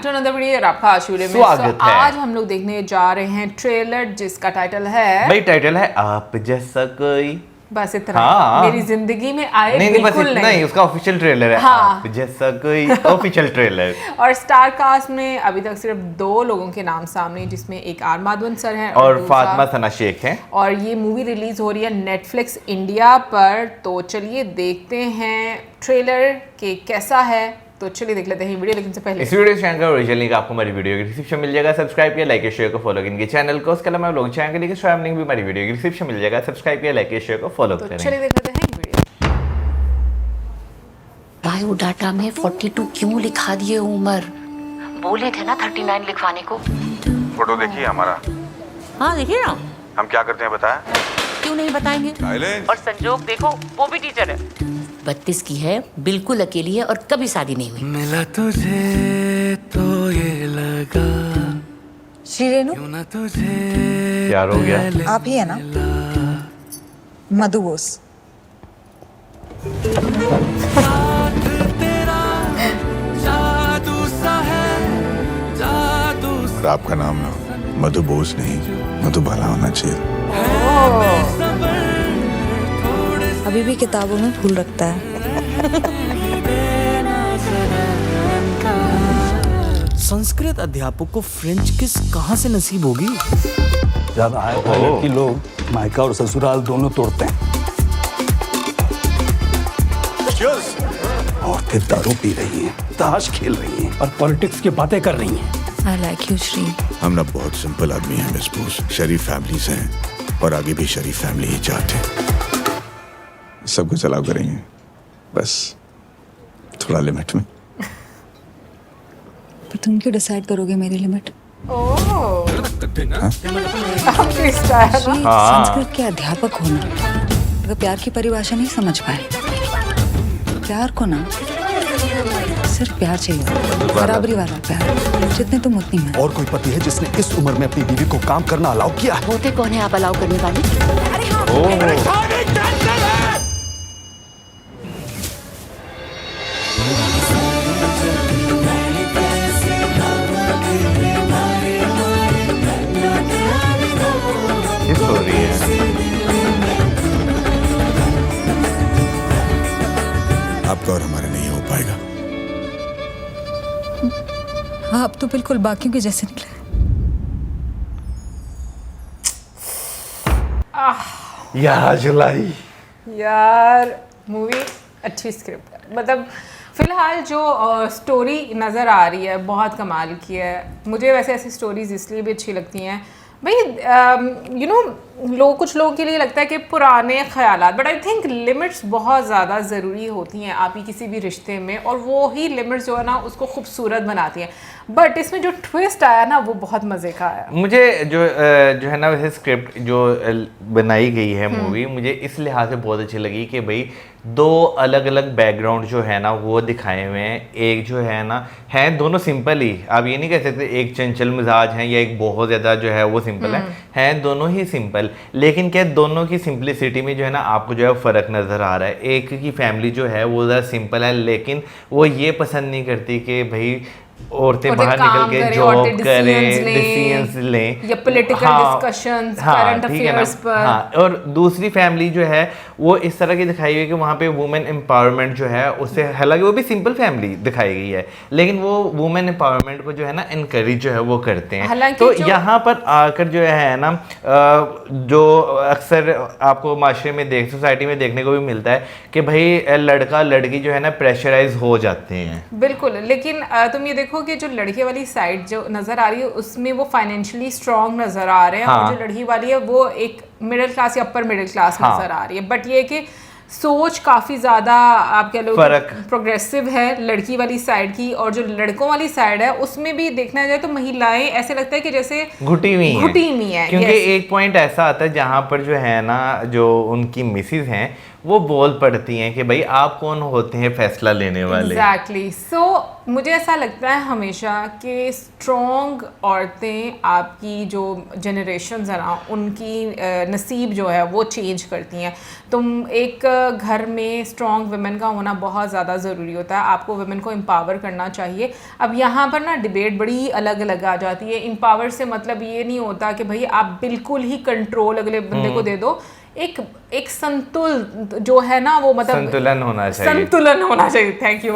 To another video और आपका आशूरे में स्वागत है। आज हम लोग देखने जा रहे हैं ट्रेलर जिसका टाइटल है भाई टाइटल है आप जैसा कोई। बस इतना हाँ। मेरी जिंदगी में आए नहीं बस बिल्कुल इतना ही, उसका ऑफिशियल ट्रेलर है। हाँ। आप जैसा कोई ऑफिशियल ट्रेलर। और स्टार कास्ट में अभी तक सिर्फ 2 लोगों के नाम सामने, जिसमें एक आर माधवन सर हैं और दूसरा- फातिमा सना शेख है। और ये मूवी रिलीज हो रही है नेटफ्लिक्स इंडिया पर। तो चलिए देखते हैं ट्रेलर के कैसा है। तो चलिए देख लेते हैं वीडियो, लेकिन से पहले इस वीडियो चैनल का ओरिजिनल लिंक आपको हमारी वीडियो के डिस्क्रिप्शन मिल जाएगा। सब्सक्राइब किया, लाइक शेयर को फॉलो करेंगे चैनल को। उसके अलावा लोग चैनल के लिए स्वयं लिंक भी हमारी वीडियो के डिस्क्रिप्शन मिल जाएगा। सब्सक्राइब किया, लाइक शेयर को फॉलो तो करें। चलिए देख लेते हैं वीडियो। बायोडाटा में 42 क्यों लिखा दिए उमर? बोले थे ना 39 लिखवाने को। फोटो देखिए हमारा। हाँ देखिए ना। हम क्या करते हैं बताएं? क्यों नहीं बताएंगे? साइलेंस। और संजोग देखो वो भी टीचर है। 32 की है, बिल्कुल अकेली है और कभी शादी नहीं हुई। मिला तुझे तो ये लगा श्री रेणु, क्यों ना तुझे प्यार हो गया। आप ही है ना? मधु बोस। तेरा जादू सा है जादू और आपका नाम मधु बोस नहीं मधु बाला होना चाहिए। अभी भी किताबों में फूल रखता है। संस्कृत अध्यापक को फ्रेंच किस कहाँ से नसीब होगी? जब आए लड़की लोग मायका और ससुराल दोनों तोड़ते हैं। औरतें दारू पी रही हैं, ताश खेल रही हैं और पॉलिटिक्स की बातें कर रही हैं। I like you, Shri. हम ना बहुत सिंपल आदमी हैं मिस बोस। शरीफ फैमिली से हैं और आगे भी शरीफ फैमिली ही चाहते हैं। सब कुछ अलाउ करेंगे, बस थोड़ा लिमिट में। पर तुम क्यों डिसाइड करोगे मेरी लिमिट? ओह श्री, संस्कृत के अध्यापक होना अगर प्यार की परिभाषा नहीं समझ पाए, प्यार को ना सिर्फ प्यार चाहिए, बराबरी वाला प्यार, जितने तुम उतनी मैं। और कोई पति है जिसने इस उम्र में अपनी बीवी को काम करना अलाउ किया है? होते कौन है आप अलाउ करने वाले? किस हो रही है? आपका और हमारे नहीं हो पाएगा। हाँ, अब तो बिल्कुल बाकियों के जैसे निकले। यार जुलाई यार मूवी अच्छी स्क्रिप्ट है। मतलब फिलहाल जो स्टोरी नज़र आ रही है बहुत कमाल की है। मुझे वैसे ऐसी स्टोरीज इसलिए भी अच्छी लगती हैं भाई, कुछ लोगों के लिए लगता है कि पुराने ख्यालात, बट आई थिंक लिमिट्स बहुत ज़्यादा ज़रूरी होती हैं आपकी किसी भी रिश्ते में, और वो ही लिमिट्स जो है ना उसको खूबसूरत बनाती हैं। बट इसमें जो ट्विस्ट आया ना वो बहुत मज़े का आया। मुझे जो है ना वैसे स्क्रिप्ट जो बनाई गई है मूवी, मुझे इस लिहाज से बहुत अच्छी लगी कि भाई 2 अलग अलग बैकग्राउंड जो है ना वो दिखाए हुए हैं। एक जो है ना है दोनों सिंपल ही, आप ये नहीं कह सकते एक चंचल मिजाज है या एक बहुत ज़्यादा जो है वो सिंपल है दोनों ही सिंपल। लेकिन क्या दोनों की सिंपलिसिटी में जो है ना आपको जो है फ़र्क नज़र आ रहा है। एक की फैमिली जो है वो ज़रा सिंपल है, लेकिन वो ये पसंद नहीं करती कि भाई औरतें बाहर निकल के जॉब करें, डिसीजंस लें या पॉलिटिकल डिस्कशंस, करंट ठीक है ना। अफेयर्स पर। हाँ, और दूसरी फैमिली जो है वो इस तरह की दिखाई हुई है कि वहाँ पे वुमेन एम्पावरमेंट जो है उससे, हालांकि वो भी सिंपल फैमिली दिखाई गई है, लेकिन वो वुमेन एम्पावरमेंट को जो है ना इनकरेज जो है वो करते हैं। तो यहाँ पर आकर जो है ना जो अक्सर आपको माशरे में सोसाइटी में देखने को भी मिलता है कि भाई लड़का लड़की जो है ना प्रेशराइज हो जाते हैं। बिल्कुल, लेकिन तुम ये देखो कि जो लड़के वाली साइड जो नजर आ रही है उसमें वो फाइनेंशियली स्ट्रांग नजर आ रहे हैं, हाँ। और जो लड़की वाली है वो एक मिडिल क्लास या अपर मिडिल क्लास हाँ। नजर आ रही है। बट ये कि सोच काफ़ी ज़्यादा आप कह लो प्रोग्रेसिव है लड़की वाली साइड की, और जो लड़कों वाली साइड है उसमें भी देखना जाए तो महिलाएं ऐसे लगता है कि जैसे घुटी हुई हैं। है। क्योंकि एक पॉइंट ऐसा आता है जहाँ पर जो है ना जो उनकी मिसेज हैं वो बोल पड़ती हैं कि भाई आप कौन होते हैं फैसला लेने वाले। एग्जैक्टली सो मुझे ऐसा लगता है हमेशा कि स्ट्रॉन्ग औरतें आपकी जो जनरेशन्स है ना उनकी नसीब जो है वो चेंज करती हैं। तुम एक घर में स्ट्रॉन्ग वुमेन का होना बहुत ज़्यादा ज़रूरी होता है, आपको वुमेन को एम्पावर करना चाहिए। अब यहाँ पर ना डिबेट बड़ी अलग अलग आ जाती है। एम्पावर से मतलब ये नहीं होता कि भाई आप बिल्कुल ही कंट्रोल अगले बंदे को दे दो, एक संतुल जो है ना वो मतलब संतुलन होना चाहिए। संतुलन होना चाहिए, थैंक यू।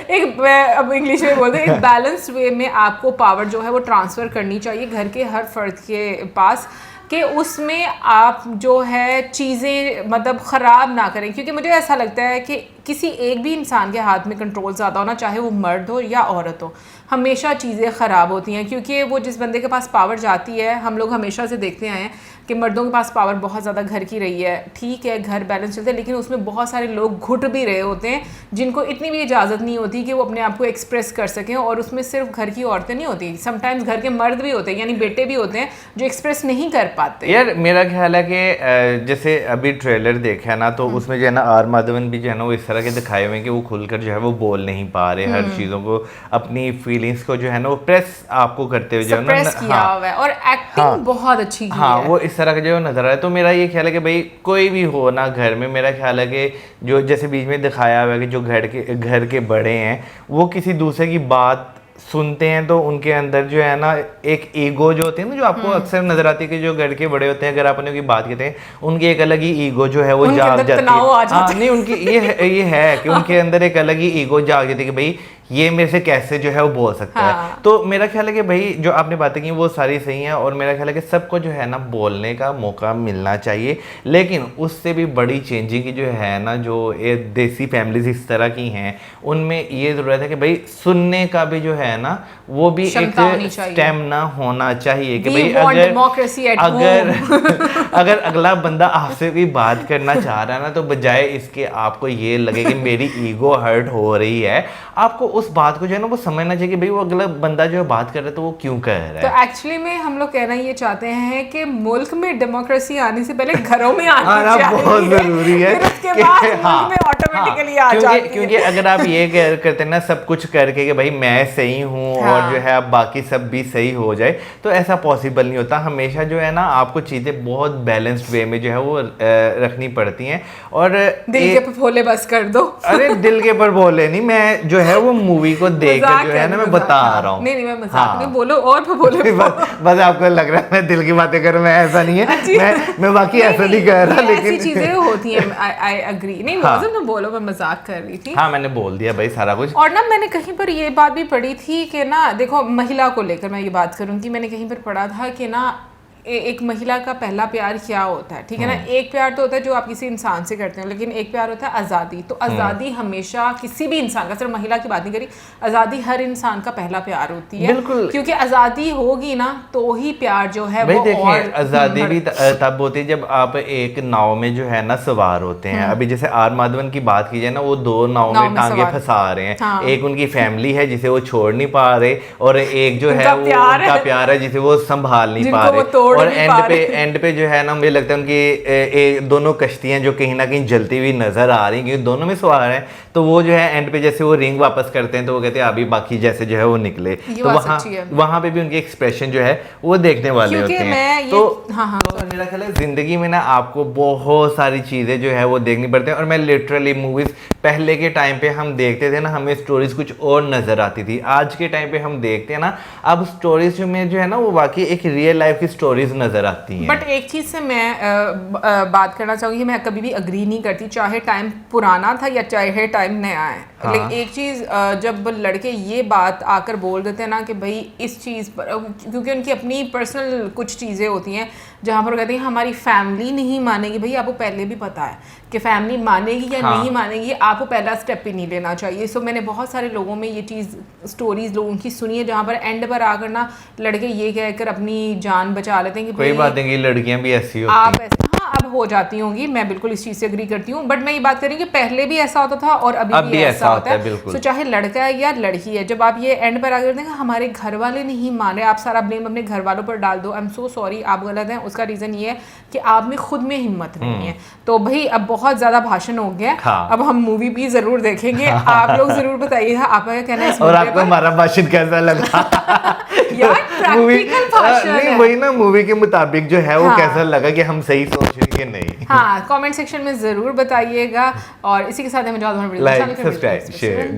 एक अब इंग्लिश में बोलते हैं, एक बैलेंस्ड वे में आपको पावर जो है वो ट्रांसफ़र करनी चाहिए घर के हर फर्द के पास, कि उसमें आप जो है चीज़ें मतलब ख़राब ना करें। क्योंकि मुझे ऐसा लगता है कि किसी एक भी इंसान के हाथ में कंट्रोल ज़्यादा होना, चाहे वो मर्द हो या औरत हो, हमेशा चीज़ें ख़राब होती हैं। क्योंकि वो जिस बंदे के पास पावर जाती है, हम लोग हमेशा से देखते आए हैं कि मर्दों के पास पावर बहुत ज़्यादा घर की रही है, ठीक है घर बैलेंस चलता है, लेकिन उसमें बहुत सारे लोग घुट भी रहे होते हैं जिनको इतनी भी इजाज़त नहीं होती कि वो अपने आप को एक्सप्रेस कर सकें। और उसमें सिर्फ घर की औरतें नहीं होती, समटाइम्स घर के मर्द भी होते हैं, यानी बेटे भी होते हैं जो एक्सप्रेस नहीं कर पाते। यार मेरा ख्याल है कि जैसे अभी ट्रेलर देखा है ना, तो उसमें जो है ना आर माधवन भी जो है ना वो इस तरह के दिखाए हुए हैं कि वो खुलकर जो है वो बोल नहीं पा रहे, हर चीज़ों को, अपनी फीलिंग्स को जो है ना वो प्रेस आपको करते हुए जो है ना किया हुआ है, और एक्टिंग बहुत अच्छी की है। वो इस तरह का जो नजर आ रहा है। तो मेरा ये ख्याल है कि भाई कोई भी हो ना घर में, मेरा ख्याल है कि जो जैसे बीच में दिखाया हुआ है कि जो घर के बड़े हैं वो किसी दूसरे की बात सुनते हैं तो उनके अंदर जो है ना एक ईगो जो होती है ना, जो आपको अक्सर नजर आती है कि जो घर के बड़े होते हैं, अगर आप उनकी बात कहते हैं, उनकी एक अलग ही ईगो जो है वो जाग जाती है। हाँ नहीं, उनकी ये है कि उनके अंदर एक अलग ही ईगो जाग जाती है कि भाई ये मेरे से कैसे जो है वो बोल सकता है। तो मेरा ख्याल है कि भाई जो आपने बातें की वो सारी सही हैं, और मेरा ख्याल है कि सबको जो है ना बोलने का मौका मिलना चाहिए। लेकिन उससे भी बड़ी चेंजिंग की जो है ना, जो ये देसी फैमिलीज इस तरह की हैं, उनमें ये ज़रूरत है कि भाई सुनने का भी जो है ना वो भी एक स्टेमिना होना चाहिए कि भाई अगर अगला बंदा आपसे कोई बात करना चाह रहा है ना, तो बजाय इसके आपको ये लगे कि मेरी ईगो हर्ट हो रही है, आपको उस बात को जो है ना वो समझना चाहिए कि भाई वो अगला बंदा जो है बात कर रहा है तो वो क्यों कर रहा है। तो एक्चुअली में हम लोग कहना ये चाहते हैं कि मुल्क में डेमोक्रेसी आने से पहले घरों में आना चाहिए, बहुत जरूरी है। उसके बाद मुल्क में ऑटोमेटिकली आ जाती है। क्योंकि अगर आप ये करते हैं ना सब कुछ करके कि भाई मैं सही हूँ और जो है अब बाकी सब भी सही हो जाए, तो ऐसा पॉसिबल नहीं होता। हमेशा जो है ना आपको चीजें बहुत बैलेंस्ड वे में जो है वो रखनी पड़ती हैं। और दिल के फफोले बस कर दो। अरे दिल के पर बोले नहीं, मैं जो है वो मूवी को देख जो है ना मैं बता रहा हूँ। नहीं मैं मजाक नहीं, बोलो और बोलो। बस आपको लग रहा है मैं दिल की बातें कर, मैं ऐसा नहीं है, मैं बाकी ऐसा नहीं कर रहा, लेकिन ऐसी चीजें होती हैं। I agree. नहीं मौसम तुम बोलो, मैं मजाक कर रही थी। हाँ मैंने बोल दिया भाई सारा कुछ। और ना मैंने कहीं पर ये बात भी पढ़ी थी कि ना देखो, महिला को लेकर मैं ये बात करूँगी, मैंने कहीं पर पढ़ा था कि ना एक महिला का पहला प्यार क्या होता है, ठीक है ना। एक प्यार तो होता है जो आप किसी इंसान से करते हैं, लेकिन एक प्यार होता है आज़ादी। तो आज़ादी हमेशा किसी भी इंसान का, सिर्फ महिला की बात नहीं करी, आज़ादी हर इंसान का पहला प्यार होती है। बिल्कुल, क्योंकि आज़ादी होगी ना तो ही प्यार जो है वो और आज़ादी भी तब होती है जब आप एक नाव में जो है ना सवार होते हैं। अभी जैसे आर माधवन की बात की जाए ना, वो दो नाव में टांगे फंसा रहे हैं। एक उनकी फैमिली है जिसे वो छोड़ नहीं पा रहे, और एक जो है वो उनका प्यार है जिसे वो संभाल नहीं पा रहे। और एंड पे जो है ना मुझे लगता है उनकी दोनों कश्तियां जो कहीं ना कहीं जलती हुई नजर आ रही हैं, क्योंकि दोनों में सवार हैं। तो वो जो है एंड पे जैसे वो रिंग वापस करते हैं तो वो कहते हैं अभी बाकी जैसे जो है वो निकले, तो वहां पे भी उनके एक्सप्रेशन जो है वो देखने वाले होते हैं। तो मेरा ख्याल है जिंदगी में ना आपको बहुत सारी चीजें जो है वो देखनी पड़ती है। और मैं लिटरली मूवीज पहले के टाइम पे हम देखते थे ना, हमें स्टोरीज कुछ और नजर आती थी। आज के टाइम पे हम देखते हैं ना, अब स्टोरीज में जो है ना वो वाकई एक रियल लाइफ की स्टोरीज नजर आती हैं। बट एक चीज से मैं बात करना चाहूंगी, मैं कभी भी अग्री नहीं करती, चाहे टाइम पुराना था या चाहे टाइम नया है। लेकिन एक चीज, जब लड़के ये बात आकर बोल देते हैं ना कि भाई इस चीज पर, क्योंकि उनकी अपनी पर्सनल कुछ चीजें होती हैं जहाँ पर कहते हैं हमारी फैमिली नहीं मानेगी। भाई आपको पहले भी पता है कि फैमिली मानेगी या नहीं मानेगी, आपको पहला स्टेप ही नहीं लेना चाहिए। सो मैंने बहुत सारे लोगों में ये चीज़ स्टोरीज लोगों की सुनी है जहाँ पर एंड पर आकर ना लड़के ये कहकर अपनी जान बचा लेते हैं कि कोई बात नहीं, लड़कियां भी ऐसी होती आप ऐसे। हाँ, अब हो जाती होंगी, मैं बिल्कुल इस चीज़ से एग्री करती हूँ, बट मैं ये बात करूँ कि पहले भी ऐसा होता था और अभी भी ऐसा होता है, बिल्कुल। तो चाहे लड़का है या लड़की है, जब आप ये एंड पर आगे देखें हमारे घर वाले नहीं माने, आप सारा ब्लेम अपने घर वालों पर डाल दो, आई एम सो सॉरी, आप गलत हैं। उसका रीज़न ये है कि आप में खुद में हिम्मत नहीं है। तो भाई अब बहुत ज़्यादा भाषण हो गया, हाँ। अब हम मूवी भी ज़रूर देखेंगे। आप लोग ज़रूर बताइएगा आपका क्या कहना है इस और मुद्दे आपको पर। हमारा भाषण कैसा लगा? यार प्रैक्टिकल भाषण नहीं, है। वही ना, मूवी के मुताबिक जो है वो हाँ। कैसा लगा कि हम सही सोच रहे हैं कि नहीं। हाँ, कमेंट सेक्शन में ज़रूर बताइएगा। और इसी के साथ हमें लाइक, सब्सक्राइब, शेयर।